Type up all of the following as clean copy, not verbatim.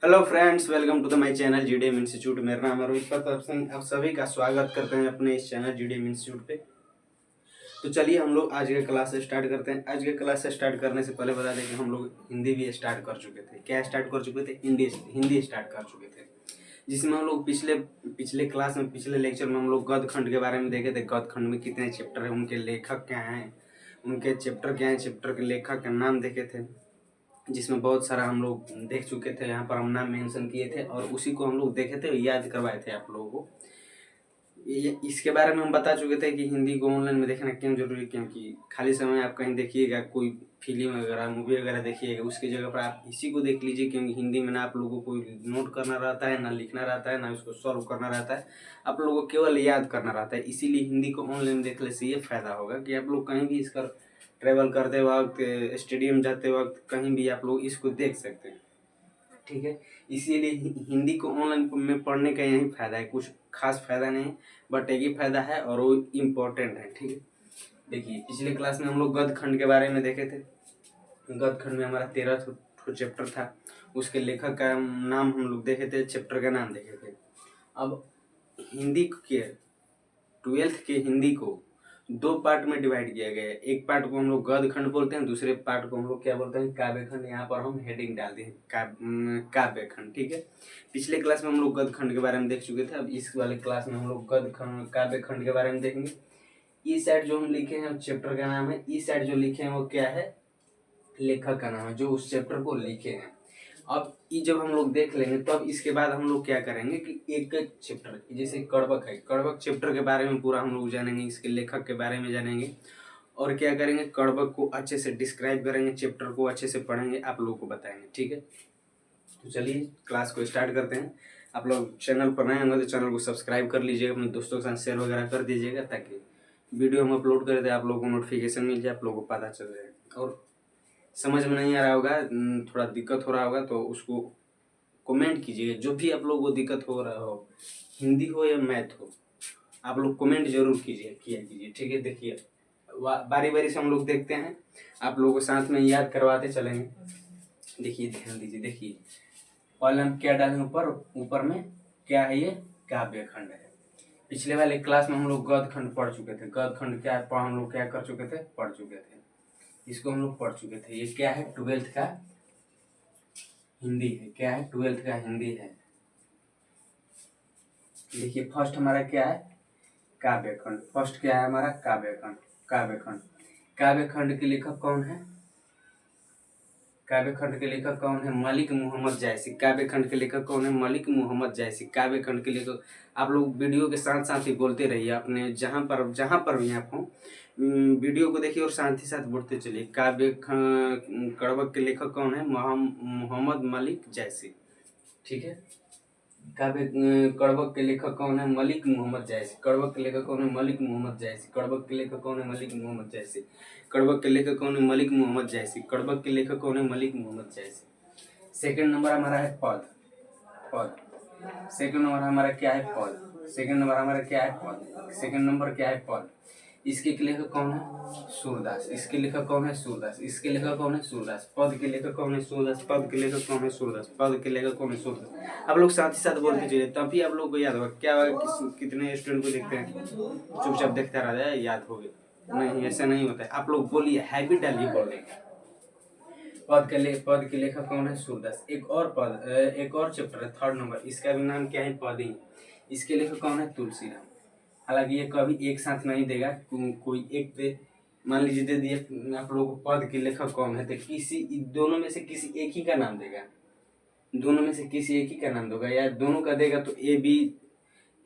Hello friends, welcome to the my channel GDM institute. मेरा नाम है रोहित प्रताप सिंह। आप सभी का स्वागत करते हैं अपने इस चैनल जीडीएम इंस्टीट्यूट पे। तो चलिए हम लोग आज के क्लास स्टार्ट करते हैं। आज के क्लास स्टार्ट करने से पहले बता दें कि हम लोग हिंदी भी स्टार्ट कर चुके थे। क्या स्टार्ट कर चुके थे? हिंदी स्टार्ट कर चुके थे, जिसमें हम लोग पिछले पिछले क्लास में पिछले लेक्चर में हम लोग गद्य खंड के बारे में देखे थे। गद्य खंड में कितने चैप्टर हैं, उनके लेखक क्या हैं, उनके चैप्टर क्या हैं, चैप्टर के लेखक का नाम देखे थे, जिसमें बहुत सारा हम लोग देख चुके थे। यहाँ पर हम नाम मेंशन किए थे और उसी को हम लोग देखे थे, याद करवाए थे आप लोगों को। इसके बारे में हम बता चुके थे कि हिंदी को ऑनलाइन में देखना क्यों जरूरी है, क्योंकि खाली समय आप कहीं देखिएगा, कोई फिल्म वगैरह मूवी वगैरह देखिएगा, उसकी जगह पर आप इसी को देख लीजिए, क्योंकि हिंदी में ना आप लोगों को नोट करना रहता है, ना लिखना रहता है, ना उसको सॉल्व करना रहता है। आप लोगों को केवल याद करना रहता है। इसीलिए हिंदी को ऑनलाइन देखने से ये फायदा होगा कि आप लोग कहीं भी इसका ट्रेवल करते वक्त, स्टेडियम जाते वक्त, कहीं भी आप लोग इसको देख सकते हैं। ठीक है, इसीलिए हिंदी को ऑनलाइन में पढ़ने का यही फायदा है। कुछ खास फायदा नहीं, बट एक ही फायदा है और वो इम्पोर्टेंट है। ठीक है, देखिए पिछले क्लास में हम लोग गद्य खंड के बारे में देखे थे। गद्य खंड में हमारा 13 चैप्टर था। उसके लेखक का नाम हम लोग देखे थे, चैप्टर का नाम देखे थे। अब हिंदी के 12th के हिंदी को दो पार्ट में डिवाइड किया गया है। एक पार्ट को हम लोग गद्य खंड बोलते हैं, दूसरे पार्ट को हम लोग क्या बोलते हैं? काव्य खंड। यहाँ पर हम हेडिंग डालते हैं काव्य खंड। ठीक है, पिछले क्लास में हम लोग गद्य खंड के बारे में देख चुके थे। अब इस वाले क्लास में हम लोग गद्य खंड काव्य खंड के बारे में देखेंगे। ई साइड जो हम लिखे हैं चैप्टर का नाम है, ई साइड जो लिखे हैं वो क्या है? लेखक का नाम है, जो उस चैप्टर को लिखे हैं। अब ये जब हम लोग देख लेंगे तब इसके बाद हम लोग क्या करेंगे कि एक एक चैप्टर, जैसे कड़बक है, कड़बक चैप्टर के बारे में पूरा हम लोग जानेंगे, इसके लेखक के बारे में जानेंगे और क्या करेंगे, कड़बक को अच्छे से डिस्क्राइब करेंगे, चैप्टर को अच्छे से पढ़ेंगे, आप लोगों को बताएंगे। ठीक है, तो चलिए क्लास को स्टार्ट करते हैं। आप लोग चैनल पर नए होंगे तो चैनल को सब्सक्राइब कर लीजिएगा, अपने दोस्तों के साथ शेयर वगैरह कर दीजिएगा, ताकि वीडियो हम अपलोड करें तो आप लोगों को नोटिफिकेशन मिल जाए, आप लोगों को पता चल जाए। और समझ में नहीं आ रहा होगा, थोड़ा दिक्कत हो रहा होगा, तो उसको कमेंट कीजिएगा। जो भी आप लोगों को दिक्कत हो रहा हो, हिंदी हो या मैथ हो, आप लोग कमेंट जरूर किया कीजिए। ठीक है, देखिए बारी बारी से हम लोग देखते हैं, आप लोगों को साथ में याद करवाते चलेंगे। देखिए ध्यान दीजिए, देखिए पहले हम क्या डालें? ऊपर ऊपर में क्या है? ये काव्य खंड है। पिछले वाले क्लास में हम लोग गद्य खंड पढ़ चुके थे। गद्य खंड क्या है, हम लोग क्या कर चुके थे? पढ़ चुके थे, इसको हम लोग पढ़ चुके थे। ये क्या है? 12th का हिंदी है। क्या है? 12th का हिंदी है। देखिए फर्स्ट हमारा क्या है? काव्य खंड। फर्स्ट क्या है हमारा? काव्य खंड। काव्य खंड, काव्य खंड के लेखक कौन है? काव्य खंड के लेखक कौन है? मलिक मोहम्मद जायसी। काव्य खंड के लेखक कौन है? मलिक मोहम्मद जायसी। काव्य खंड के लेखक, आप लोग वीडियो के साथ साथ ही बोलते रहिए, अपने जहाँ पर भी आप हो, वीडियो को देखिए और साथ ही साथ बोलते चलिए। कड़बक के लेखक कौन है? मोहम्मद मलिक जायसी। ठीक है, काव्य कड़बक के लेखक कौन है? मलिक मोहम्मद जायसी। कड़बक के लेखक कौन है? मलिक मोहम्मद जायसी। कड़बक के लेखक कौन है? मलिक मोहम्मद जायसी। कड़बक के लेखक कौन है? मलिक मोहम्मद जायसी। कड़बक के लेखक कौन है? मलिक मोहम्मद जायसी। सेकंड नंबर हमारा है पद। पद, सेकंड नंबर हमारा क्या है? पद। सेकंड नंबर हमारा क्या है? पद। सेकंड नंबर क्या है? पद। इसके लेखक कौन है? सूरदास। इसके लेखक कौन है? सूरदास। इसके लेखक कौन है? सूरदास। पद के लेखक कौन है? सूरदास। पद के लेखक कौन है? सूरदास। पद के लेखक कौन है? सूरदास। आप लोग साथ ही साथ बोलते चलिए, तभी आप लोग को याद होगा। क्या होगा, कितने स्टूडेंट को देखते हैं चुपचाप देखता रहता है, याद हो गया? नहीं, ऐसा नहीं होता है। आप लोग बोलिए, हैबिट डालिए बोलने का। पद के लेखक कौन है? सूरदास। एक और चैप्टर है, थर्ड नंबर, इसका भी नाम क्या है? पद ही। इसके लेखक कौन है? तुलसीराम। हालांकि ये कभी एक साथ नहीं देगा, कोई एक पे मान लीजिए दे दिए आप लोगों को पद के लेखक कौन है, तो किसी दोनों में से किसी एक ही का नाम देगा। दोनों में से किसी एक ही का नाम देगा, या दोनों का देगा तो ए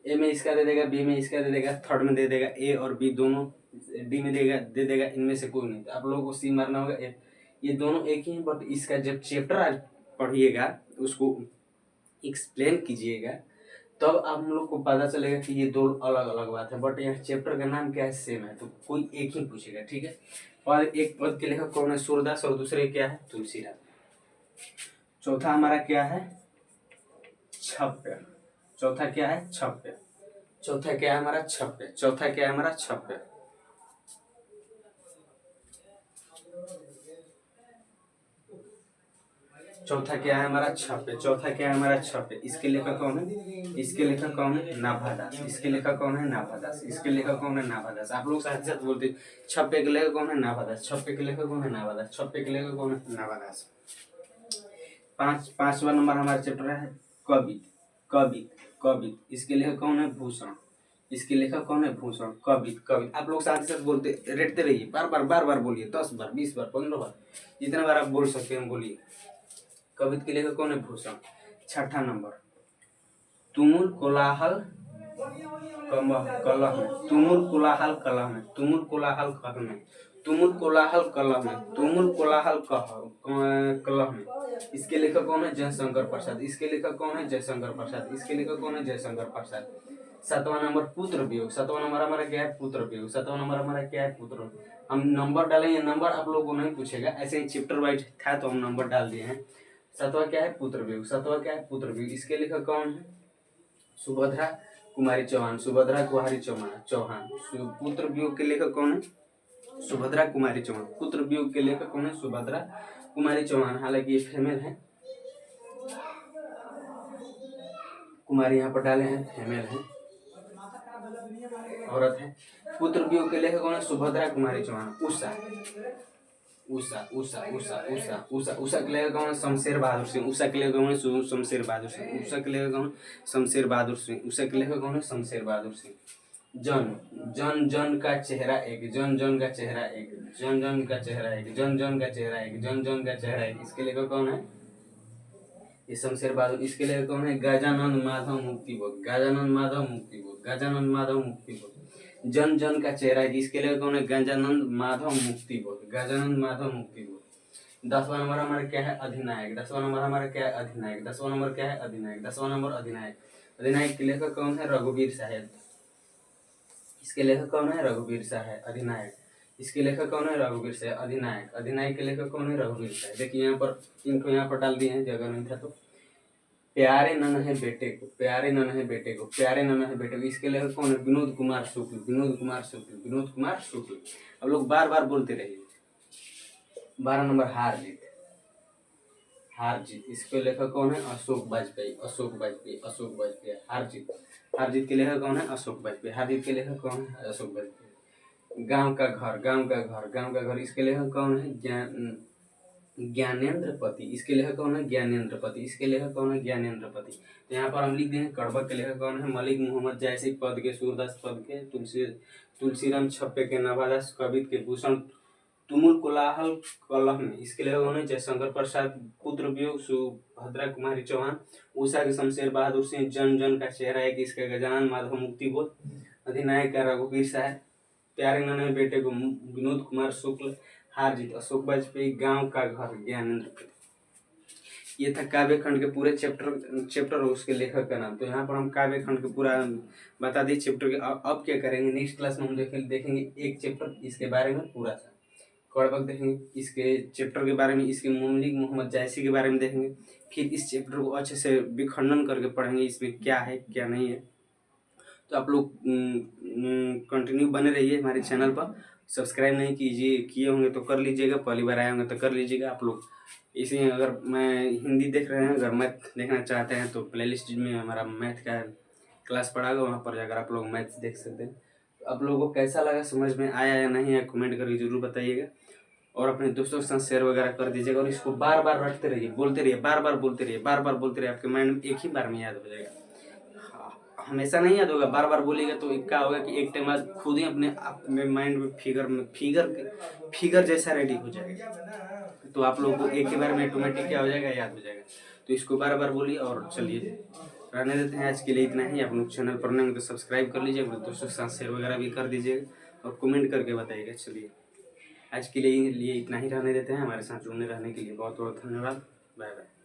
में इसका दे देगा, बी में इसका दे देगा, थर्ड में दे देगा ए और बी दोनों, डी में दे देगा, इनमें से कोई नहीं। तो आप लोगों को सी मारना होगा। ये दोनों एक ही है, बट इसका जब चैप्टर आज पढ़िएगा, उसको एक्सप्लेन कीजिएगा, तब आप लोग को पता चलेगा कि ये दो अलग अलग बात है, बट यहाँ चैप्टर का नाम क्या है? सेम है, तो कोई एक ही पूछेगा। ठीक है, और एक पद के लेखक कौन है? सूरदास, और दूसरे क्या है? तुलसीराम। चौथा हमारा क्या है? छप्य। चौथा क्या है? छप्य। चौथा क्या है हमारा? छप्य। चौथा क्या है हमारा? छप्य। चौथा क्या है हमारा छप्पे। चौथा क्या है हमारा छप्पे। इसके लेखक कौन है? इसके लेखक कौन है? नाभादास। इसके लेखक कौन है? नाभादास। इसके लेखक कौन है? नाभादास। आप लोग साथ साथ बोलते छप्पे के लेखक कौन है? नाभादास। छप्पे के लेखक कौन है? नाभादास। छप्पे के लेखक कौन है? नाभादास। पांचवा नंबर हमारा चैप्टर है कवित। कवित कवित इसके लेखक कौन है? भूषण। इसके लेखक कौन है? भूषण। कवित कवित आप लोग साथ ही साथ बोलते रटते रहिए, बार बार बोलिए, 10 बार 20 बार 15 बार जितने बार आप बोल सकते हैं बोलिए। कवित के लेखक कौन है? भूषण। छठा नंबर तुमुल कोलाहल कलह में। तुमुल कोलाहल कलह में। तुमुल कोलाहल कलह में। तुमुल कोलाहल कलह में। तुमुल कोलाहल कलह में। इसके लेखक कौन है? जयशंकर प्रसाद। इसके लेखक कौन है? जयशंकर प्रसाद। इसके लेखक कौन है? जयशंकर प्रसाद। सातवां नंबर पुत्र वियोग। सातवां नंबर हमारा क्या है? पुत्र वियोग। सातवां नंबर हमारा क्या है? पुत्र। हम नंबर डालेंगे, नंबर आप लोगों को नहीं पूछेगा, ऐसे ही चैप्टर वाइज था तो हम नंबर डाल दिए हैं। सातवां क्या है? पुत्र वियोग। सातवां क्या है? पुत्र वियोग। इसके लेखक कौन है? सुभद्रा कुमारी चौहान। सुभद्रा कुमारी चौहान। पुत्र वियोग के लेखक कौन है? सुभद्रा कुमारी चौहान। पुत्र वियोग के लेखक कौन है? सुभद्रा कुमारी चौहान। हालांकि ये फीमेल है, कुमारी यहाँ पर डाले हैं, फीमेल है, औरत है। पुत्र वियोग के लेखक कौन है? सुभद्रा कुमारी चौहान। उषा उषा उषा उषा उषा उषा उषा के लेखक कौन है? शमशेर बहादुर सिंह। उषा के लेखक कौन है? शमशेर बहादुर सिंह। उषा के लेखक कौन है? शमशेर बहादुर सिंह। उषा के लेखक कौन है? शमशेर बहादुर सिंह। जन जन जन का चेहरा एक। जन जन का चेहरा एक। जन जन का चेहरा एक। जन जन का चेहरा एक। जन जन का चेहरा एक। इसके लेखक कौन है? ये शमशेर बहादुर। इसके लेखक कौन है? गजानन माधव मुक्तिबोध। गजानन माधव मुक्तिबोध। गजानन माधव मुक्तिबोध। जन जन का चेहरा है, इसके लिए कौन है? गजानन माधव मुक्तिबोध। गजानन माधव मुक्तिबोध। 10वां नंबर हमारा क्या है? अधिनायक। 10वां नंबर हमारा क्या है? अधिनायक। 10वां नंबर क्या है? अधिनायक। 10वां नंबर अधिनायक। अधिनायक के लेखक कौन है? रघुवीर साहब। इसके लेखक कौन है? रघुवीर साहब। अधिनायक। इसके लेखक कौन है? रघुवीर साहब। अधिनायक। अधिनायक के लेखक कौन है? रघुवीर साहब। देखिए यहाँ पर इनको यहाँ पर डाल दिए हैं, जगह नहीं था तो। प्यारे नन्हे बेटे को। प्यारे नन्हे बेटे को। प्यारे नन्हे बेटे को। इसके लेखक कौन है? विनोद कुमार शुक्ल। विनोद कुमार शुक्ल। विनोद कुमार शुक्ल। अब लोग बार बार बोलते रहिए। 12 नंबर हार जीत। हार जीत इसके लेखक कौन है? अशोक वाजपेयी। अशोक वाजपेयी। अशोक वाजपेयी। हार जीत। हार जीत के लेखक कौन है? अशोक वाजपेयी। हार जीत के लेखक कौन है? अशोक वाजपेयी। गांव का घर। गांव का घर। गांव का घर इसके लेखक कौन है? ज्ञानेंद्र पति। इसके लेखक कौन है? ज्ञानेंद्र पति। इसके लेखक कौन है? ज्ञानेंद्र पति। तो यहाँ पर हम लिख देंगे कड़बक के लेखक कौन है? मलिक मोहम्मद जैसी पद के, सूरदास पद के, तुलसीराम छप्पे के, नवादास कवित के, भूषण तुमुल कोलाहल कलह में। इसके लेखक कौन है? जयशंकर प्रसाद। पुत्र वियोग सुभद्रा कुमारी चौहान। उषा के शमशेर बहादुर सिंह। जन जन का चेहरा एक इसका गजानन माधव मुक्तिबोध। अधिनायक का रघुवीर साहब। प्यारे नन्हे बेटे को विनोद कुमार शुक्ल। हार जीत अशोक वाजपेयी। गांव का घर ज्ञानेंद्र पति। ये था काव्य खंड के पूरे चैप्टर और उसके लेखक का नाम। तो यहाँ पर हम काव्य खंड के पूरा बता दिए चैप्टर के। अब क्या करेंगे? नेक्स्ट क्लास में हम देखेंगे एक चैप्टर इसके बारे में पूरा सा कड़बक देखेंगे, इसके चैप्टर के बारे में, इसके मलिक मोहम्मद जैसी के बारे में देखेंगे। फिर इस चैप्टर को अच्छे से विखंडन करके पढ़ेंगे, इसमें क्या है क्या नहीं है। तो आप लोग कंटिन्यू बने रहिए हमारे चैनल पर। सब्सक्राइब नहीं किए होंगे तो कर लीजिएगा, पहली बार आए होंगे तो कर लीजिएगा आप लोग। इसी अगर मैं हिंदी देख रहे हैं, अगर मैथ देखना चाहते हैं तो प्लेलिस्ट में हमारा मैथ का क्लास पढ़ा हुआ, वहाँ पर जाकर आप लोग मैथ देख सकते हैं। तो आप लोगों को कैसा लगा, समझ में आया या नहीं आया, कमेंट करके जरूर बताइएगा। और अपने दोस्तों के साथ शेयर वगैरह कर दीजिएगा। और इसको बार बार रटते रहिए, बोलते रहिए, बार बार बोलते रहिए, बार बार बोलते रहिए। आपके माइंड में एक ही बार में याद हो जाएगा, हमेशा नहीं याद होगा। बार बार बोलिएगा तो क्या होगा कि एक टाइम बाद खुद ही अपने माइंड में फिगर जैसा रेडी हो जाएगा। तो आप लोगों को एक ही बार में ऑटोमेटिक क्या हो जाएगा, याद हो जाएगा। तो इसको बार बार बोलिए। और चलिए रहने देते हैं, आज के लिए इतना ही। आप लोग चैनल पर नहीं तो सब्सक्राइब कर लीजिए, अपने दोस्तों के साथ शेयर वगैरह भी कर दीजिएगा और कमेंट करके बताइएगा। चलिए आज के लिए इतना ही रहने देते हैं। हमारे साथ जुड़ने रहने के लिए बहुत बहुत धन्यवाद। Bye bye.